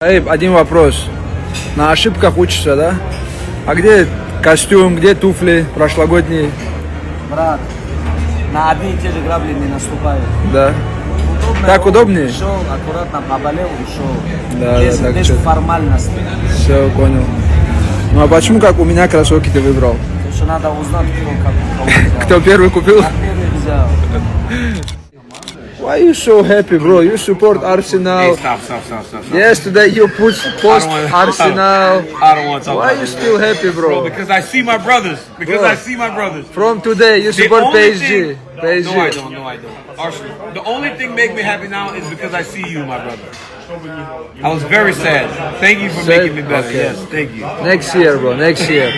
Эй, один вопрос. На ошибках учишься, да? А где костюм, где туфли прошлогодние? Брат, на одни и те же грабли не наступают. Да. Удобно, Так удобнее? Ушел, аккуратно поболел, ушел. Да, без, да, так без чё. формальности. Все, понял. Ну а почему как у меня кроссовки ты выбрал? Потому что надо узнать, кого взял. Кто первый купил? А первый взял. Why you so happy, bro? You support Arsenal. Hey, stop. Yesterday you post wanna- Arsenal. I don't want to talk Why about you this. still happy, bro? Because I see my brothers. From today you The support only PSG. thing- PSG. No, I don't. Arsenal. The only thing make me happy now is because I see you, my brother. I was very sad. Thank you for Sad? making me better. Okay. Yes, thank you. Next year, bro. Next year.